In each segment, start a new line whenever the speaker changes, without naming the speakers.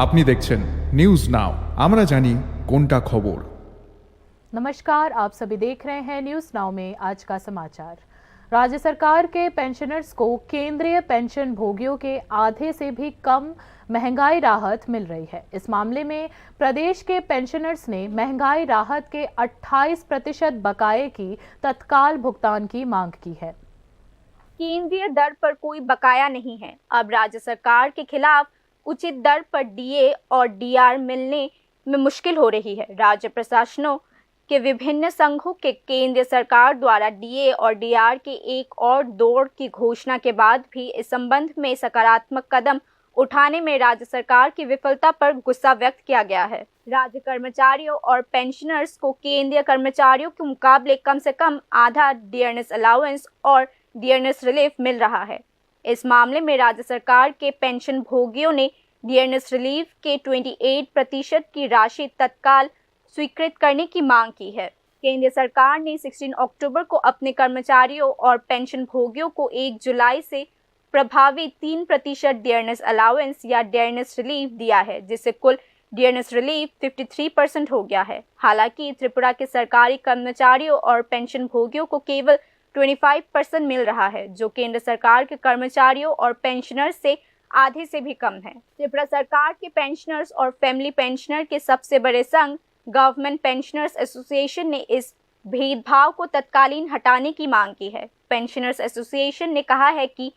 আপনি দেখছেন news now, আমরা জানি কোনটা খবর।
नमस्कार, आप सभी देख रहे हैं न्यूज नाउ में आज का समाचार। राज्य सरकार के पेंशनर्स को केंद्रीय पेंशन भोगियों के आधे से भी कम महंगाई राहत मिल रही है। इस मामले में प्रदेश के पेंशनर्स ने महंगाई राहत के 28% बकाये की तत्काल भुगतान की मांग की है।
केंद्रीय दर पर कोई बकाया नहीं है। अब राज्य सरकार के खिलाफ उचित दर पर डीए और डीआर मिलने में मुश्किल हो रही है। राज्य प्रशासनों के विभिन्न संघों के केंद्र सरकार द्वारा डीए और डीआर के एक और दौर की घोषणा के बाद भी इस संबंध में सकारात्मक कदम उठाने में राज्य सरकार की विफलता पर गुस्सा व्यक्त किया गया है। राज्य कर्मचारियों और पेंशनर्स को केंद्रीय कर्मचारियों के मुकाबले कम से कम आधा डियरनेस अलाउंस और डियरनेस रिलीफ मिल रहा है। इस मामले में राज्य सरकार के पेंशन भोगियों ने डियरनेस रिलीफ के 28% की राशि तत्काल स्वीकृत करने की मांग की है। केंद्र सरकार ने 16 अक्टूबर को अपने कर्मचारियों और पेंशन भोगियों को 1 जुलाई से प्रभावी 3% डियरनेस अलाउंस या डियरनेस रिलीफ दिया है, जिससे कुल डियरनेस रिलीफ 53% हो गया है। हालांकि त्रिपुरा के सरकारी कर्मचारियों और पेंशन भोगियों को केवल 25% मिल रहा है, जो केंद्र सरकार के कर्मचारियों और पेंशनर्स से आधे से भी कम है। त्रिपुरा सरकार के पेंशनर्स और फैमिली पेंशनर के सबसे बड़े संघ गवर्नमेंट पेंशनर्स एसोसिएशन ने इस भेदभाव को तत्कालीन हटाने की मांग की है। पेंशनर्स एसोसिएशन ने कहा है कि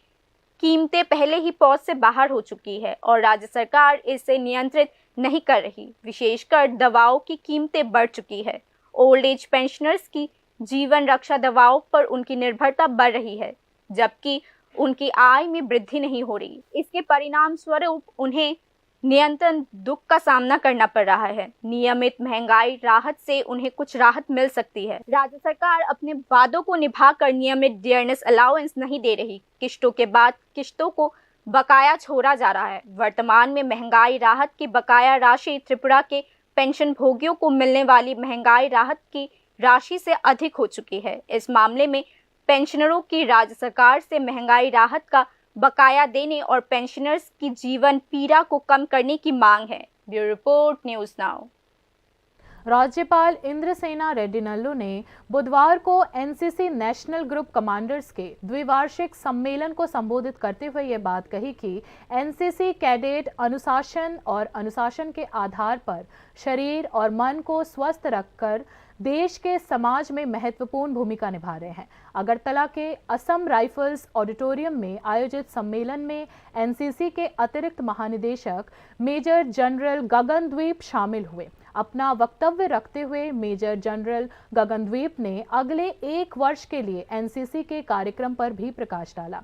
कीमतें पहले ही पहुंच से बाहर हो चुकी है और राज्य सरकार इसे नियंत्रित नहीं कर रही। विशेषकर दवाओं की कीमतें बढ़ चुकी है। ओल्ड एज पेंशनर्स की जीवन रक्षा दवाओं पर उनकी निर्भरता बढ़ रही है, जबकि उनकी आय में वृद्धि नहीं हो रही। इसके परिणाम स्वरूप उन्हें निरंतर दुख का सामना करना पड़ रहा है। नियमित महंगाई राहत से उन्हें कुछ राहत मिल सकती है। राज्य सरकार अपने वादों को निभाकर नियमित डियरनेस अलाउंस नहीं दे रही। किश्तों के बाद किश्तों को बकाया छोड़ा जा रहा है। वर्तमान में महंगाई राहत की बकाया राशि त्रिपुरा के पेंशन भोगियों को मिलने वाली महंगाई राहत की राशि से अधिक हो चुकी है। इस मामले में पेंशनरों की राज्य सरकार से महंगाई राहत का बकाया देने और पेंशनर्स की जीवन पीड़ा को कम करने की मांग है। Bureau report, news now.
राज्यपाल इंद्रसेना रेड्डी नल्लू ने बुधवार को एनसीसी नेशनल ग्रुप कमांडर्स के द्विवार्षिक सम्मेलन को संबोधित करते हुए ये बात कही कि एनसीसी कैडेट अनुशासन के आधार पर शरीर और मन को स्वस्थ रखकर देश के समाज में महत्वपूर्ण भूमिका निभा रहे हैं। अगरतला के असम राइफल्स ऑडिटोरियम में आयोजित सम्मेलन में एनसीसी के अतिरिक्त महानिदेशक मेजर जनरल गगनद्वीप शामिल हुए। अपना वक्तव्य रखते हुए मेजर जनरल गगनद्वीप ने अगले 1 वर्ष के लिए एनसीसी के कार्यक्रम पर भी प्रकाश डाला।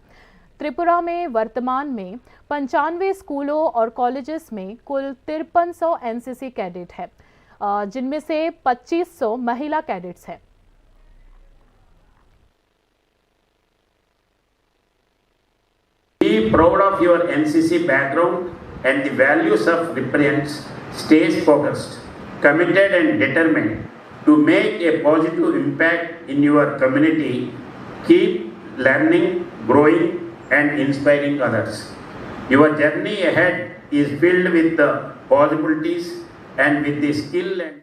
त्रिपुरा में वर्तमान में 95 स्कूलों और कॉलेजेस में कुल 5300 एनसीसी कैडेट है, जिनमें से 2500 महिला कैडेट्स हैं।
Be proud of your NCC background and the values of represents. Stay focused, committed and determined to make a positive impact in your community. Keep learning, growing and inspiring others. Your journey ahead is filled with the possibilities and with the skill and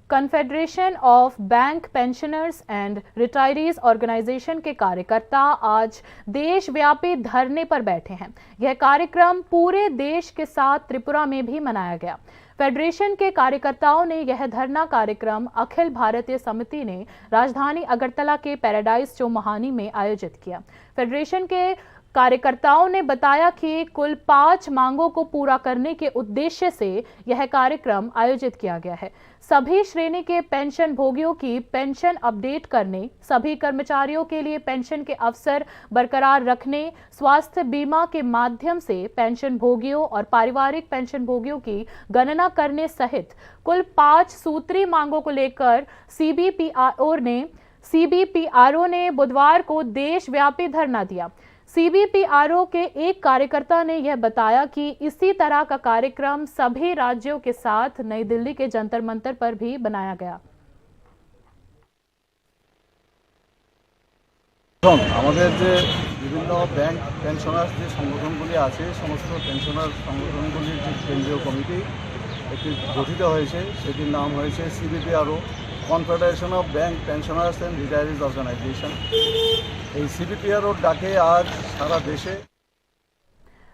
confederation of bank pensioners and retirees organisation के कार्यकर्ता आज देशव्यापी धरने पर बैठे हैं। यह कार्यक्रम पूरे देश के साथ त्रिपुरा में भी मनाया गया। फेडरेशन के कार्यकर्ताओं ने यह धरना कार्यक्रम अखिल भारतीय समिति ने राजधानी अगरतला के पैराडाइज चौमुहानी में आयोजित किया। फेडरेशन के कार्यकर्ताओं ने बताया कि कुल 5 मांगों को पूरा करने के उद्देश्य से यह कार्यक्रम आयोजित किया गया है। सभी श्रेणी के पेंशन भोगियों की पेंशन अपडेट करने, सभी कर्मचारियों के लिए पेंशन के अवसर बरकरार रखने, स्वास्थ्य बीमा के माध्यम से पेंशन भोगियों और पारिवारिक पेंशन भोगियों की गणना करने सहित कुल 5 सूत्री मांगों को लेकर सीबीपीआरओ ने बुधवार को देशव्यापी धरना दिया। सीबीपीआरओ के एक कार्यकर्ता ने यह बताया कि इसी तरह का कार्यक्रम सभी राज्यों के साथ नई दिल्ली के जंतर मंतर पर भी बनाया गया।
আমাদের যে বিভিন্ন ব্যাংক পেনশনার্স যে সংগঠনগুলি আছে সমস্ত পেনশনার সংগঠনগুলির যে কেন্দ্রীয় কমিটি একটি গঠিত হয়েছে, সেটির নাম হয়েছে CBPRO, confederation of bank pensioners and retirees organisation. এই সিবিপিআরওর ডাকে আজ সারা দেশে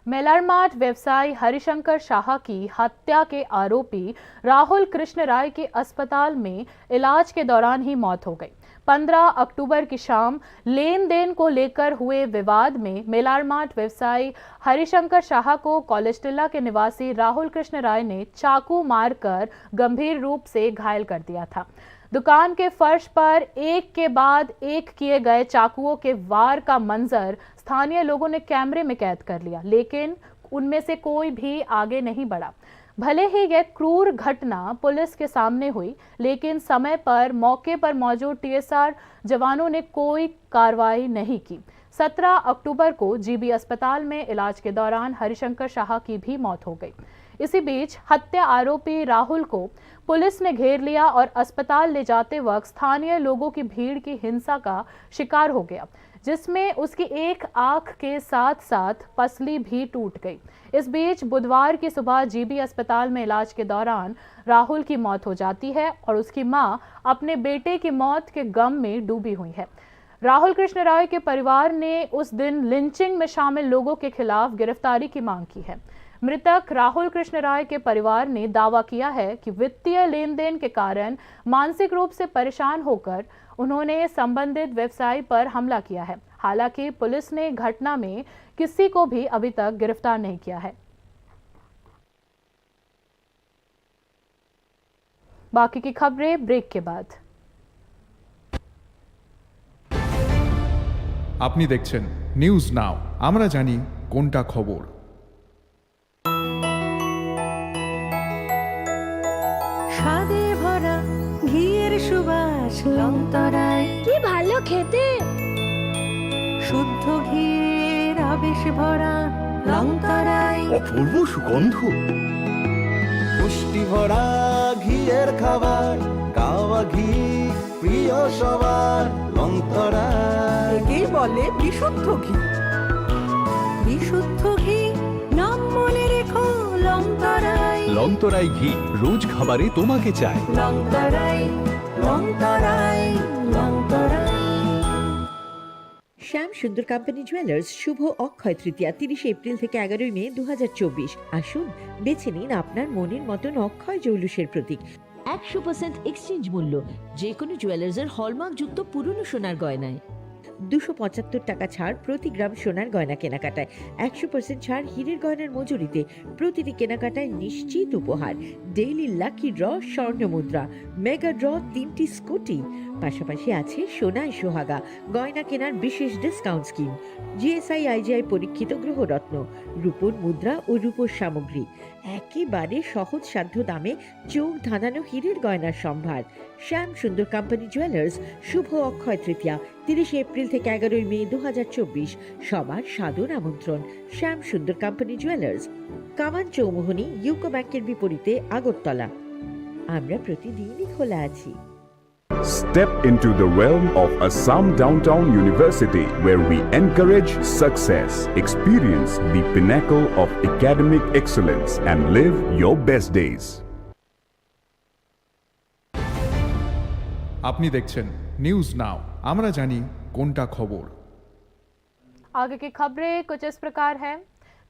मेलारमाट व्यवसायी हरिशंकर शाह की हत्या के आरोपी राहुल कृष्ण राय के अस्पताल में इलाज के दौरान ही मौत हो गई। 15 अक्टूबर की शाम लेन देन को लेकर हुए विवाद में मेलारमाट व्यवसायी हरिशंकर शाह को कॉलेज टिल्ला के निवासी राहुल कृष्ण राय ने चाकू मारकर गंभीर रूप से घायल कर दिया था। दुकान के फर्श पर एक के बाद एक किए गए चाकुओं के वार का मंजर स्थानीय लोगों ने कैमरे में कैद कर लिया, लेकिन उनमें से कोई भी आगे नहीं बढ़ा। भले ही यह क्रूर घटना पुलिस के सामने हुई, लेकिन समय पर मौके पर मौजूद टीएसआर जवानों ने कोई कार्रवाई नहीं की। 17 अक्टूबर को जीबी अस्पताल में इलाज के दौरान हरिशंकर शाह की भी मौत हो गई। इसी बीच हत्या आरोपी राहुल को पुलिस ने घेर लिया और अस्पताल ले जाते वक्त स्थानीय लोगों की भीड़ की हिंसा का शिकार हो गया, जिसमें उसकी एक आंख के साथ साथ पसली भी टूट गई। इस बीच बुधवार की सुबह जीबी अस्पताल में इलाज के दौरान राहुल की मौत हो जाती है और उसकी मां अपने बेटे की मौत के गम में डूबी हुई है। राहुल कृष्ण राय के परिवार ने उस दिन लिंचिंग में शामिल लोगों के खिलाफ गिरफ्तारी की मांग की है। मृतक राहुल कृष्ण राय के परिवार ने दावा किया है कि वित्तीय लेन देन के कारण मानसिक रूप से परेशान होकर उन्होंने संबंधित व्यवसायी पर हमला किया है। हालांकि पुलिस ने घटना में किसी को भी अभी तक गिरफ्तार नहीं किया है। बाकी की खबरें ब्रेक के बाद।
আপনি দেখছেন নিউজ নাও, আমরা জানি কোনটা খবর।
স্বাদে ভরা ঘিয়ের সুবাস লংতরায়,
কি ভালো খেতে।
শুদ্ধ ঘিয়ের আবেশ ভরা লংতরায়,
অপূর্ব সুগন্ধ, পুষ্টি ভরা ঘিয়ের খাবার, কাওয়া ঘি প্রিয় সবার লংতরায়।
একেই বলে বিশুদ্ধ ঘি। বিশুদ্ধ ঘি নাম মনে রেখো লংতরায়।
লংতরাই ঘি রোজ খাবারে তোমাকে চাই।
লংতরায় লংতরায় লংতরায়।
শ্যাম সুন্দর কোম্পানি জুয়েলার্স শুভ অক্ষয় তৃতীয়া 30 এপ্রিল থেকে 11 মে 2024। আসুন বেছে নিন আপনার মনের মতন অক্ষয় জৌলুসের প্রতীক। 100% এক্সচেঞ্জ মূল্য যে কোনো জুয়েলার্সের হলমার্কযুক্ত পুরনো সোনার গয়নায়। 275 টাকা ছাড় প্রতি গ্রাম সোনার গয়না কেনাকাটায়। 100% ছাড় হীরের গয়নার মজুরিতে। প্রতিটি কেনাকাটায় নিশ্চিত উপহার, ডেইলি লাকি ড্র, স্বর্ণ মুদ্রা, মেগা ড্র, 3টি স্কুটি। পাশাপাশি আছে সোনায় সোহাগা গয়না কেনার বিশেষ ডিসকাউন্ট স্কিম, জিএসআই আইজিআই পরীক্ষিত গ্রহরত্ন, রূপোর মুদ্রা ও রূপোর সামগ্রী। একেবারে সহজ সাধ্য দামে চোখ ধাঁধানো হীরের গয়নার সম্ভার। শ্যাম সুন্দর কোম্পানি জুয়েলার্স শুভ অক্ষয় তৃতীয়া 30 এপ্রিল থেকে 11 মে 2024। সবার সাদর আমন্ত্রণ। শ্যাম সুন্দর কোম্পানি জুয়েলার্স, কামান চৌমুহনী, ইউকো ব্যাংকের বিপরীতে, আগরতলা। আমরা প্রতিদিনই খোলা আছি।
Step into the realm of Assam Downtown University, where we encourage success, experience the pinnacle of academic excellence, and live your best days.
আপনি দেখছেন নিউজ নাও, আমরা জানি কোনটা খবর।
आगे की खबरें कुछ इस प्रकार है।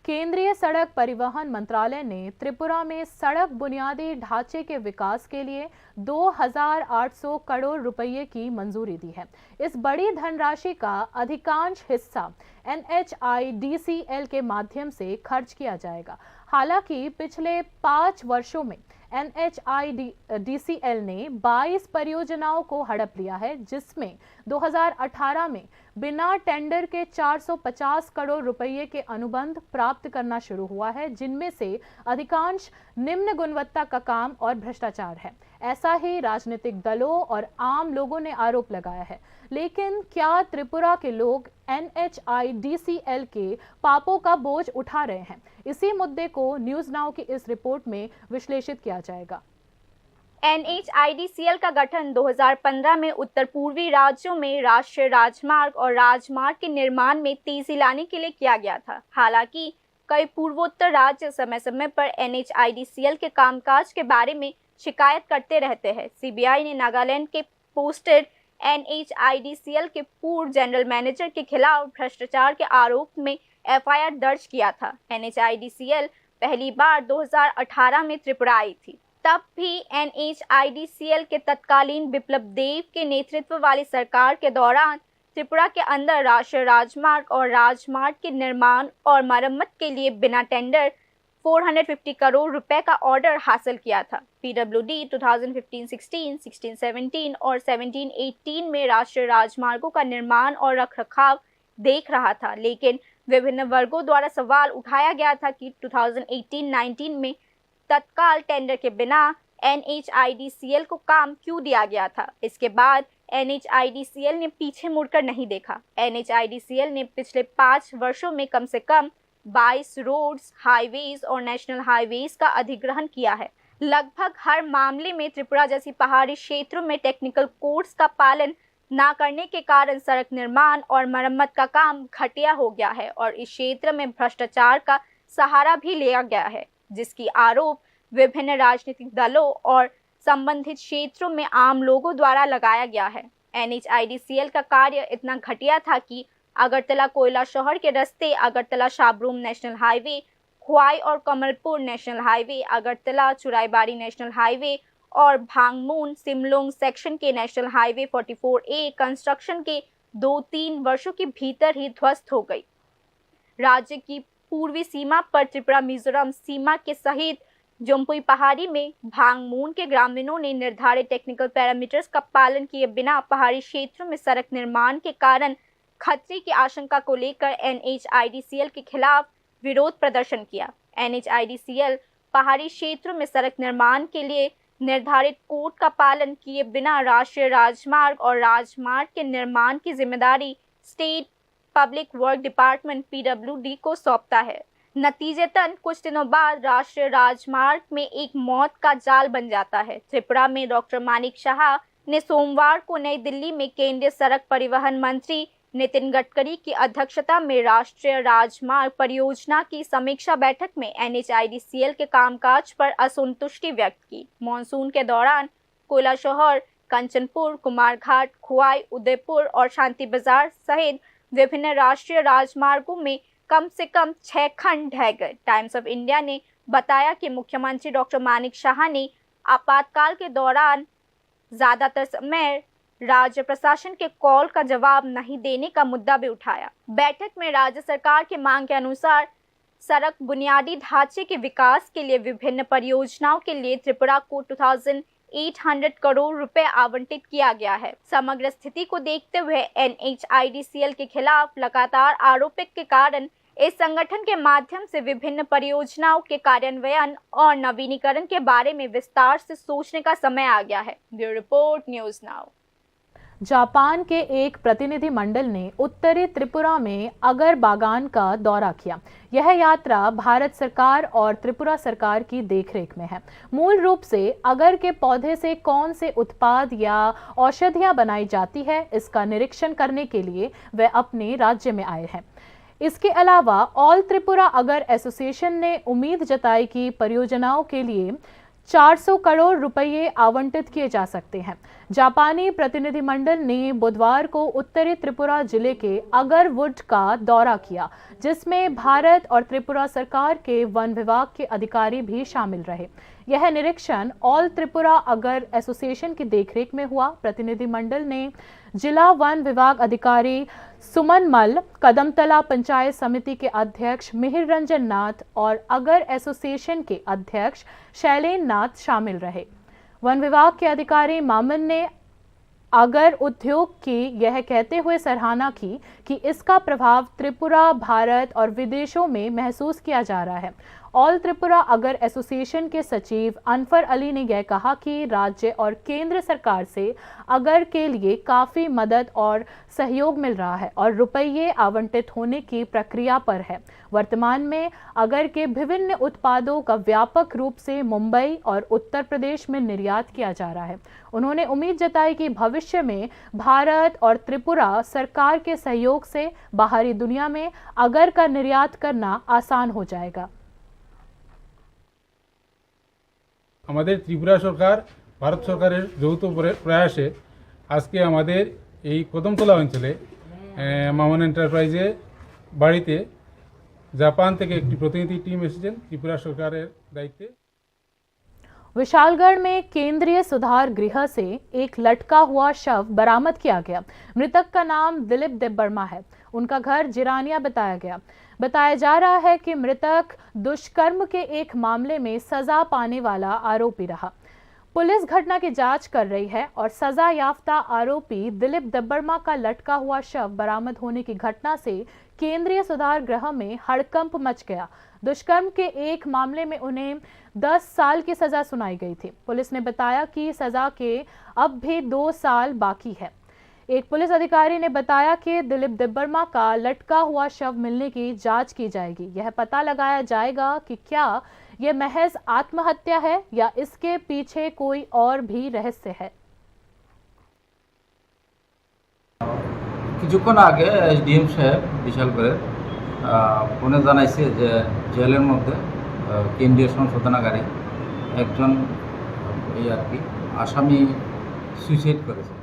केंद्रीय सड़क परिवहन मंत्रालय ने त्रिपुरा में सड़क बुनियादी ढांचे के विकास के लिए 2,800 करोड़ रुपए की मंजूरी दी है। इस बड़ी धनराशि का अधिकांश हिस्सा NHIDCL के माध्यम से खर्च किया जाएगा। हालांकि पिछले 5 वर्षों में NHIDCL ने 22 परियोजनाओं को हड़प लिया है, जिसमें 2018 में बिना टेंडर के 450 करोड़ रुपए के अनुबंध प्राप्त करना शुरू हुआ है, जिनमें से अधिकांश निम्न गुणवत्ता का काम और भ्रष्टाचार है। ऐसा ही राजनीतिक दलों और आम लोगों ने आरोप लगाया है। लेकिन क्या त्रिपुरा के लोग NHIDCL के पापों का बोझ उठा रहे हैं? इसी मुद्दे को न्यूज नाउ की इस रिपोर्ट में विश्लेषित किया जाएगा।
NHIDCL का गठन 2015 में उत्तर पूर्वी राज्यों में राष्ट्रीय राजमार्ग और राजमार्ग के निर्माण में तेजी लाने के लिए किया गया था। हालांकि कई पूर्वोत्तर राज्य समय समय पर NHIDCL के कामकाज के बारे में शिकायत करते रहते हैं। CBI ने नागालैंड के पोस्टेड NHIDCL के पूर्व जनरल मैनेजर के खिलाफ भ्रष्टाचार के आरोप में FIR दर्ज किया था। NHIDCL पहली बार 2018 में त्रिपुरा आई थी। तब भी NHIDCL के तत्कालीन बिप्लब देव के नेतृत्व वाली सरकार के दौरान त्रिपुरा के अंदर राष्ट्रीय राजमार्ग और राजमार्ग के निर्माण और मरम्मत के लिए बिना टेंडर 450 करोड़ रुपए का ऑर्डर हासिल किया था। PWD 2015-16, 16-17 और 17-18 में राष्ट्रीय राजमार्गों का निर्माण और रखरखाव देख रहा था, लेकिन विभिन्न वर्गों द्वारा सवाल उठाया गया था कि 2018-19 में तत्काल टेंडर के बिना NHIDCL को काम क्यों दिया गया था। इसके बाद NHIDCL ने पीछे मुड़कर नहीं देखा। NHIDCL ने पिछले 5 वर्षों में कम से कम 22 रोड्स, हाईवेज और नेशनल हाईवेज का अधिग्रहण किया है। लगभग हर मामले में त्रिपुरा जैसी पहाड़ी क्षेत्रों में टेक्निकल कोड्स का पालन न करने के कारण सड़क निर्माण और मरम्मत का काम घटिया हो गया है और इस क्षेत्र में भ्रष्टाचार का सहारा भी लिया गया है, जिसकी आरोप विभिन्न राजनीतिक दलों और संबंधित क्षेत्रों में आम लोगों द्वारा लगाया गया है। NHIDCL का कार्य इतना घटिया था कि अगरतला कोयला शहर के रास्ते, अगरतला शाबरूम नेशनल हाईवे, खुआई और Kamalpur national highway, Agartala Churaibari national highway और भांगमून सिमलोंग सेक्शन के नेशनल हाईवे 44A कंस्ट्रक्शन के 2-3 वर्षों के भीतर ही ध्वस्त हो गई। राज्य की पूर्वी सीमा पर त्रिपुरा मिजोरम सीमा के सहित जम्पुई पहाड़ी में भांगमून के ग्रामीणों ने निर्धारित टेक्निकल पैरामीटर्स का पालन किए बिना पहाड़ी क्षेत्रों में सड़क निर्माण के कारण खतरे की आशंका को लेकर NHIDCL के खिलाफ विरोध प्रदर्शन किया। NHIDCL पहाड़ी क्षेत्रों में सड़क निर्माण के लिए निर्धारित कोड का पालन किए बिना राष्ट्रीय राजमार्ग और राजमार्ग के निर्माण की जिम्मेदारी state public work department PWD को सौंपता है। नतीजतन कुछ दिनों बाद राष्ट्रीय राजमार्ग में एक मौत का जाल बन जाता है। त्रिपुरा में डॉक्टर मानिक शाह ने सोमवार को नई दिल्ली में केंद्रीय सड़क परिवहन मंत्री नितिन गडकरी की अध्यक्षता में राष्ट्रीय राजमार्ग परियोजना की समीक्षा बैठक में NHIDCL के कामकाज पर असंतुष्टि व्यक्त की। मॉनसून के दौरान कोयला शहर, कंचनपुर, कुमारघाट, खुआई, उदयपुर और शांति बाजार सहित विभिन्न राष्ट्रीय राजमार्गों में कम से कम 6 खंड ढह गए। टाइम्स ऑफ इंडिया ने बताया कि मुख्यमंत्री डॉक्टर मानिक शाह ने आपातकाल के दौरान ज्यादातर समय राज्य प्रशासन के कॉल का जवाब नहीं देने का मुद्दा भी उठाया। बैठक में राज्य सरकार की मांग के अनुसार सड़क बुनियादी ढांचे के विकास के लिए विभिन्न परियोजनाओं के लिए त्रिपुरा को 2800 करोड़ रुपए आवंटित किया गया है। समग्र स्थिति को देखते हुए NHIDCL के खिलाफ लगातार आरोपों के कारण इस संगठन के माध्यम से विभिन्न परियोजनाओं के कार्यान्वयन और नवीनीकरण के बारे में विस्तार से सोचने का समय आ गया है। Bureau report, news now.
Japan के एक प्रतिनिधि मंडल ने उत्तरी त्रिपुरा में अगर बागान का दौरा किया। यह यात्रा भारत सरकार और त्रिपुरा सरकार की देखरेख में है। मूल रूप से अगर के पौधे से कौन से उत्पाद या औषधियां बनाई जाती है, इसका निरीक्षण करने के लिए वे अपने राज्य में आए हैं। इसके अलावा ऑल त्रिपुरा अगर एसोसिएशन ने उम्मीद जताई कि परियोजनाओं के लिए 400 करोड़ रुपये आवंटित किए जा सकते हैं। जापानी प्रतिनिधिमंडल ने बुधवार को उत्तरी त्रिपुरा जिले के अगरवुड का दौरा किया, जिसमें भारत और त्रिपुरा सरकार के वन विभाग के अधिकारी भी शामिल रहे। यह निरीक्षण ऑल त्रिपुरा अगर एसोसिएशन की देखरेख में हुआ। प्रतिनिधिमंडल ने जिला वन विभाग अधिकारी सुमन मल, कदमतला पंचायत समिति के अध्यक्ष मिहिर रंजन नाथ और अगर एसोसिएशन के अध्यक्ष शैलेन नाथ शामिल रहे। वन विभाग के अधिकारी मामन ने अगर उद्योग की यह कहते हुए सराहना की कि इसका प्रभाव त्रिपुरा, भारत और विदेशों में महसूस किया जा रहा है ऑल त्रिपुरा अगर एसोसिएशन के सचिव अनफर अली ने यह कहा कि राज्य और केंद्र सरकार से अगर के लिए काफ़ी मदद और सहयोग मिल रहा है और रुपये आवंटित होने की प्रक्रिया पर है। वर्तमान में अगर के विभिन्न उत्पादों का व्यापक रूप से मुंबई और उत्तर प्रदेश में निर्यात किया जा रहा है। उन्होंने उम्मीद जताई कि भविष्य में भारत और त्रिपुरा सरकार के सहयोग से बाहरी दुनिया में अगर का निर्यात करना आसान हो जाएगा।
আমাদের ত্রিপুরা সরকার ভারত সরকারের যৌথ প্রয়াসে আজকে আমাদের এই কদমতলা অঞ্চলে মামন এন্টারপ্রাইজে বাড়িতে জাপান থেকে একটি প্রতিনিধি টিম এসেছেন ত্রিপুরা সরকারের দায়িত্বে।
विशालगढ़ में केंद्रीय सुधार गृह से एक लटका हुआ शव बरामद किया गया। मृतक का नाम दिलीप देब्बर्मा है। उनका घर जिरानिया बताया गया। बताया जा रहा है कि मृतक दुष्कर्म के एक मामले में सजा पाने वाला आरोपी रहा। पुलिस घटना की जांच कर रही है और सजा याफ्ता आरोपी दिलीप देब्बर्मा का लटका हुआ शव बरामद होने की घटना से केंद्रीय सुधार गृह में हड़कंप मच गया। दुष्कर्म के एक मामले में उन्हें 10 साल की सजा सुनाई गई थी। पुलिस ने बताया कि सजा के अब भी 2 साल बाकी है। एक पुलिस अधिकारी ने बताया कि दिलीप देब्बर्मा का लटका हुआ शव मिलने की जांच की जाएगी। यह पता लगाया जाएगा कि क्या यह महज आत्महत्या है या इसके पीछे कोई और भी रहस्य है।
কিছুক্ষণ আগে এসডিএম সাহেব বিশালগড়ের ফোনে জানাইছে যে জেলের মধ্যে কেন্দ্রীয় সংশোধনাগারে একজন এই আর কি আসামি সুইসাইড করেছে।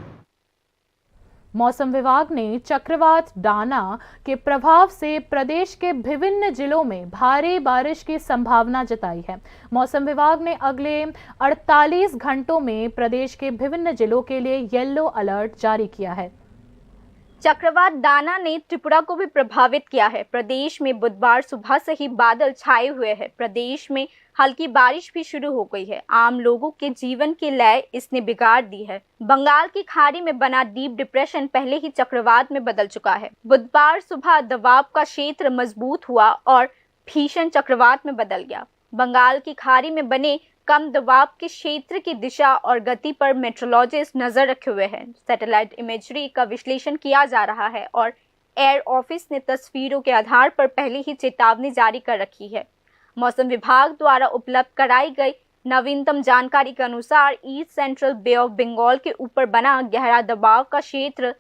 मौसम विभाग ने चक्रवात डाना के प्रभाव से प्रदेश के विभिन्न जिलों में भारी बारिश की संभावना जताई है। मौसम विभाग ने अगले 48 घंटों में प्रदेश के विभिन्न जिलों के लिए येलो अलर्ट जारी किया है।
चक्रवात डाना ने त्रिपुरा को भी प्रभावित किया है। प्रदेश में बुधवार सुबह से ही बादल छाए हुए हैं। प्रदेश में हल्की बारिश भी शुरू हो गई है। आम लोगों के जीवन की लय इसने बिगाड़ दी है। बंगाल की खाड़ी में बना डीप डिप्रेशन पहले ही चक्रवात में बदल चुका है। बुधवार सुबह दबाव का क्षेत्र मजबूत हुआ और भीषण चक्रवात में बदल गया। बंगाल की खाड़ी में बने कम दबाव के क्षेत्र की दिशा और गति पर मेट्रोलॉजिस्ट नजर रखे हुए हैं। सैटेलाइट इमेजरी का विश्लेषण किया जा रहा है और एयर ऑफिस ने तस्वीरों के आधार पर पहले ही चेतावनी जारी कर रखी है। मौसम विभाग द्वारा उपलब्ध कराई गई नवीनतम जानकारी के अनुसार east central bay of Bengal के ऊपर बना गहरा दबाव का क्षेत्र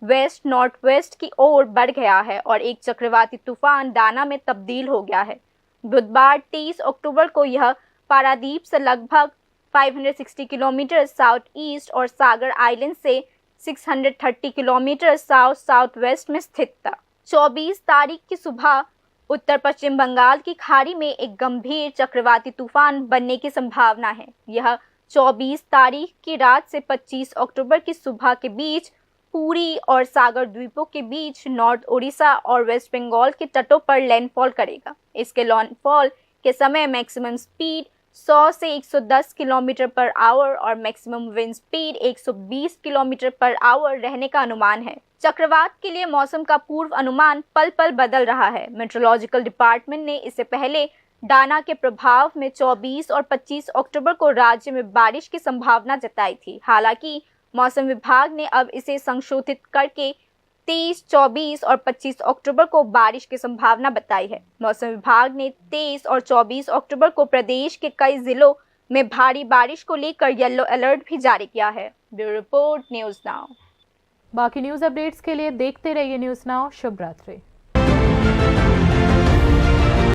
वेस्ट नॉर्थ वेस्ट की ओर बढ़ गया है और एक चक्रवाती तूफान डाना में तब्दील हो गया है। बुधवार 23 अक्टूबर को यह पारादीप से लगभग 560 किलोमीटर साउथ ईस्ट और सागर आइलैंड से 630 किलोमीटर साउथ साउथ वेस्ट में स्थित था। 24 तारीख की सुबह उत्तर पश्चिम बंगाल की खाड़ी में एक गंभीर चक्रवाती तूफान बनने की संभावना है। यह 24 तारीख की रात से 25 अक्टूबर की सुबह के बीच पुरी और सागर द्वीपों के बीच नॉर्थ उड़ीसा और वेस्ट बंगाल के तटों पर लैंडफॉल करेगा। इसके लैंडफॉल के समय मैक्सिमम स्पीड 100 से 110 किलोमीटर पर आवर और maximum wind speed 120 kilometre per hour रहने का अनुमान है। चक्रवात के लिए मौसम का पूर्व अनुमान पल पल बदल रहा है। मेट्रोलॉजिकल डिपार्टमेंट ने इससे पहले डाना के प्रभाव में 24 और 25 अक्टूबर को राज्य में बारिश की संभावना जताई थी। हालांकि मौसम विभाग ने अब इसे संशोधित करके 23, 24 और 25 अक्टूबर को बारिश की संभावना बताई है। मौसम विभाग ने 23 और 24 अक्टूबर को प्रदेश के कई जिलों में भारी बारिश को लेकर येलो अलर्ट भी जारी किया है। Bureau report, news now.
बाकी न्यूज़ अपडेट्स के लिए देखते रहिए न्यूज़ नाउ। शुभ रात्रि।